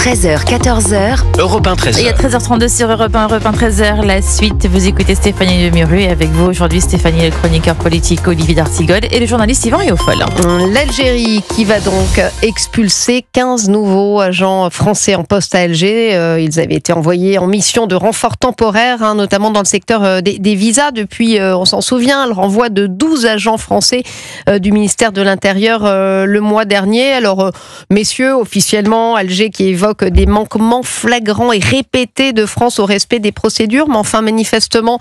13h, 14h. Europe 1, 13h. Il y a 13h32 sur Europe 1, Europe 1, 13h. La suite, vous écoutez Stéphanie Lemuru et avec vous aujourd'hui Stéphanie, le chroniqueur politique Olivier d'Artigol et le journaliste Yvan Riofol. L'Algérie qui va donc expulser 15 nouveaux agents français en poste à Alger. Ils avaient été envoyés en mission de renfort temporaire, notamment dans le secteur des visas. Depuis, on s'en souvient, le renvoi de 12 agents français du ministère de l'Intérieur le mois dernier. Alors, messieurs, officiellement, Alger qui évoque des manquements flagrants et répétés de France au respect des procédures, mais enfin, manifestement,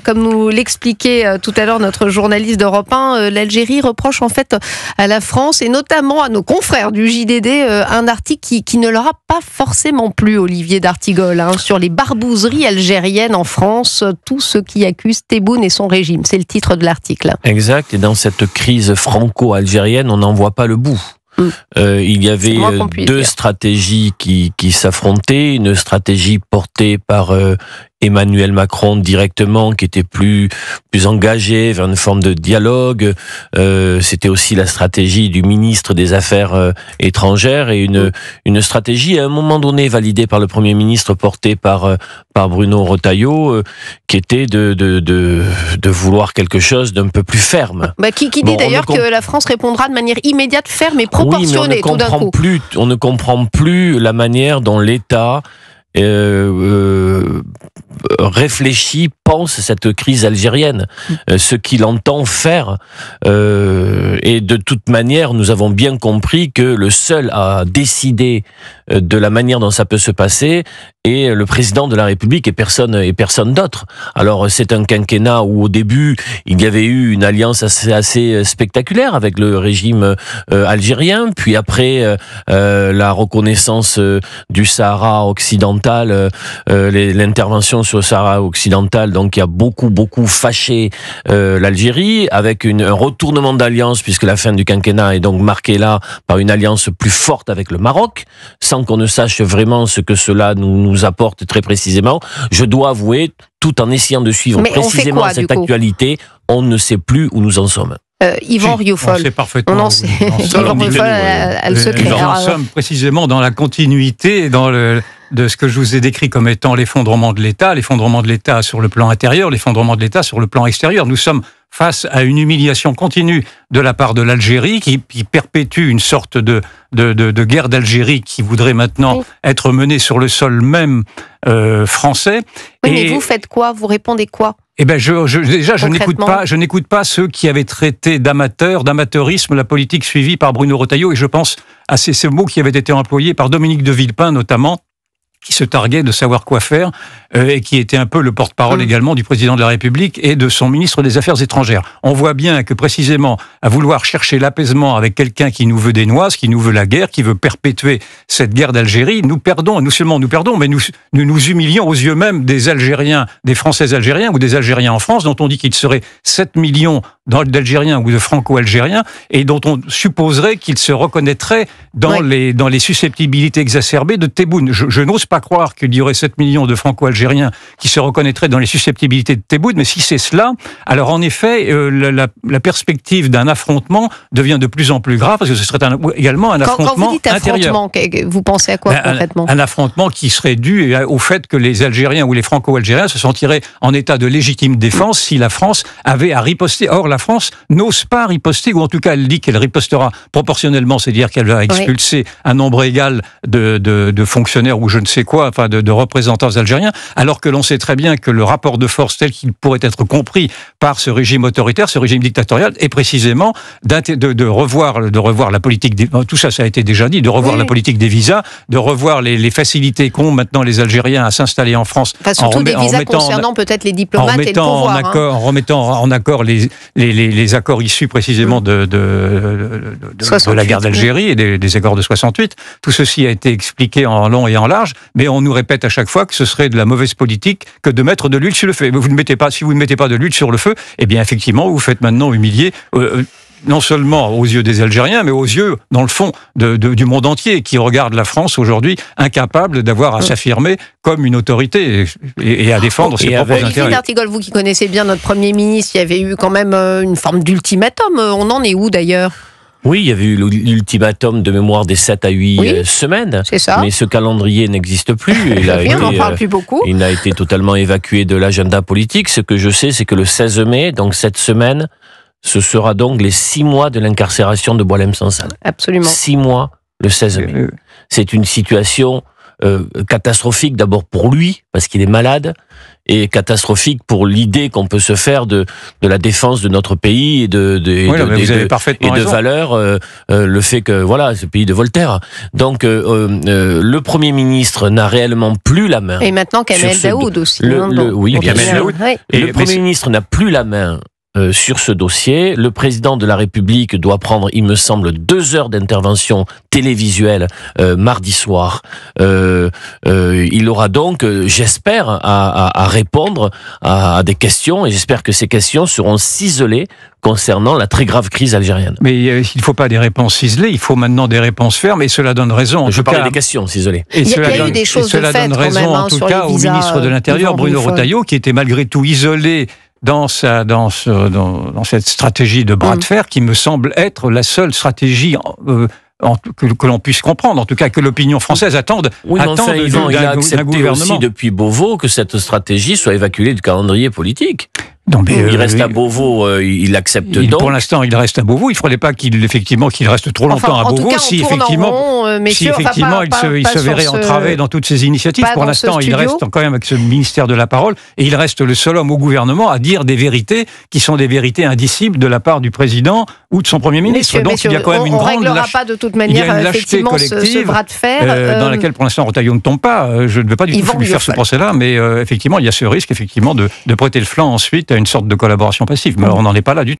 comme nous l'expliquait tout à l'heure notre journaliste d'Europe 1, l'Algérie reproche en fait à la France et notamment à nos confrères du JDD un article qui ne leur a pas forcément plu, Olivier d'Artigol, sur les barbouzeries algériennes en France, tous ceux qui accusent Tebboune et son régime. C'est le titre de l'article. Exact, et dans cette crise franco-algérienne, on n'en voit pas le bout. Il y avait deux stratégies qui s'affrontaient, une stratégie portée par Emmanuel Macron directement, qui était plus engagé vers une forme de dialogue. C'était aussi la stratégie du ministre des Affaires étrangères et une stratégie à un moment donné validée par le Premier ministre, portée par Bruno Retailleau, qui était de vouloir quelque chose d'un peu plus ferme. Qui dit d'ailleurs que la France répondra de manière immédiate, ferme et proportionnée, tout d'un coup. On ne comprend plus la manière dont l'État réfléchit, pense cette crise algérienne, ce qu'il entend faire, et de toute manière nous avons bien compris que le seul à décider de la manière dont ça peut se passer est le président de la République et personne d'autre. Alors c'est un quinquennat où au début il y avait eu une alliance assez spectaculaire avec le régime algérien, puis après la reconnaissance du Sahara occidental, l'intervention sur le Sahara occidental, donc qui a beaucoup fâché l'Algérie, avec un retournement d'alliance, puisque la fin du quinquennat est donc marquée là par une alliance plus forte avec le Maroc, sans qu'on ne sache vraiment ce que cela nous apporte très précisément. Je dois avouer, tout en essayant de suivre précisément cette actualité, on ne sait plus où nous en sommes. Yvan Riofol. On sait parfaitement. Yvan Riofol a le secret. Nous sommes précisément dans la continuité de ce que je vous ai décrit comme étant l'effondrement de l'État sur le plan intérieur, l'effondrement de l'État sur le plan extérieur. Nous sommes face à une humiliation continue de la part de l'Algérie qui perpétue une sorte de guerre d'Algérie qui voudrait maintenant être menée sur le sol même français. Oui, mais vous faites quoi ? Vous répondez quoi ? Je n'écoute pas ceux qui avaient traité d'amateurisme la politique suivie par Bruno Retailleau, et je pense à ces mots qui avaient été employés par Dominique de Villepin notamment, qui se targuait de savoir quoi faire, et qui était un peu le porte-parole également du président de la République et de son ministre des Affaires étrangères. On voit bien que précisément, à vouloir chercher l'apaisement avec quelqu'un qui nous veut des noises, qui nous veut la guerre, qui veut perpétuer cette guerre d'Algérie, nous perdons, et non seulement nous perdons, mais nous humilions aux yeux même des Algériens, des Français algériens ou des Algériens en France, dont on dit qu'il serait 7 millions d'Algériens ou de Franco-Algériens, et dont on supposerait qu'ils se reconnaîtraient dans les susceptibiltés exacerbées de Tebboune. Je n'ose pas croire qu'il y aurait 7 millions de Franco-Algériens qui se reconnaîtraient dans les susceptibilités de Tebboune, mais si c'est cela, alors en effet, la perspective d'un affrontement devient de plus en plus grave, parce que ce serait également un affrontement quand vous dites intérieur. Affrontement, vous pensez à quoi concrètement ? Un affrontement qui serait dû au fait que les Algériens ou les Franco-Algériens se sentiraient en état de légitime défense si la France avait à riposter. Or, la France n'ose pas riposter, ou en tout cas, elle dit qu'elle ripostera proportionnellement, c'est-à-dire qu'elle va expulser un nombre égal de fonctionnaires ou je ne sais quoi, enfin de représentants algériens, alors que l'on sait très bien que le rapport de force tel qu'il pourrait être compris par ce régime autoritaire, ce régime dictatorial, est précisément de revoir la politique tout ça a été déjà dit, de revoir la politique des visas, de revoir les facilités qu'ont maintenant les Algériens à s'installer en France. Surtout des visas concernant peut-être les diplomates et le pouvoir. En remettant en accord les accords issus précisément de la guerre d'Algérie et des accords de 68. Tout ceci a été expliqué en long et en large, mais on nous répète à chaque fois que ce serait de la mauvaise politique que de mettre de l'huile sur le feu. Mais si vous ne mettez pas de l'huile sur le feu, eh bien effectivement, vous faites maintenant humilier non seulement aux yeux des Algériens, mais aux yeux, dans le fond, du monde entier, qui regarde la France aujourd'hui incapable d'avoir à s'affirmer comme une autorité et à défendre ses propres intérêts. Olivier d'Artigol, vous qui connaissez bien notre Premier ministre, il y avait eu quand même une forme d'ultimatum. On en est où d'ailleurs ? Oui, il y avait eu l'ultimatum de mémoire des 7 à 8 semaines. C'est ça. Mais ce calendrier n'existe plus. On n'en parle plus beaucoup. Il a été totalement évacué de l'agenda politique. Ce que je sais, c'est que le 16 mai, donc cette semaine, ce sera donc les 6 mois de l'incarcération de Boualem Sansal. Absolument. 6 mois le 16 mai. C'est une situation catastrophique d'abord pour lui, parce qu'il est malade, et catastrophique pour l'idée qu'on peut se faire de la défense de notre pays et de valeurs, le fait que, voilà, ce pays de Voltaire. Donc, le Premier ministre n'a réellement plus la main. Et maintenant, Kamel Daoud aussi. Oui, Kamel Daoud. Le Premier ministre n'a plus la main sur ce dossier. Le président de la République doit prendre, il me semble, 2 heures d'intervention télévisuelle mardi soir. Il aura donc, j'espère, à répondre à des questions, et j'espère que ces questions seront ciselées concernant la très grave crise algérienne. Mais il ne faut pas des réponses ciselées, il faut maintenant des réponses fermes, et cela donne raison. Je parlais des questions ciselées. Il y a eu des choses de fait, donne raison, quand même, en tout cas, au ministre de l'Intérieur, Bruno Retailleau, qui était malgré tout isolé dans cette stratégie de bras de fer, qui me semble être la seule stratégie que l'on puisse comprendre, en tout cas que l'opinion française attende il a accepté gouvernement. Aussi depuis Beauvau que cette stratégie soit évacuée du calendrier politique. Non, mais il reste à Beauvau, il accepte donc. Pour l'instant, il reste à Beauvau. Il ne faudrait pas qu'il reste trop longtemps à Beauvau. Si effectivement, il se verrait entravé dans toutes ces initiatives. Pour l'instant, il reste quand même avec ce ministère de la Parole, et il reste le seul homme au gouvernement à dire des vérités qui sont des vérités indicibles de la part du président ou de son Premier ministre. Donc il y a quand même une grande lâcheté collective, ce bras de fer, dans laquelle pour l'instant Retailleau ne tombe pas. Je ne veux pas du tout lui faire ce procès-là, mais effectivement, il y a ce risque effectivement de prêter le flanc ensuite à une sorte de collaboration passive. Mais on n'en est pas là du tout.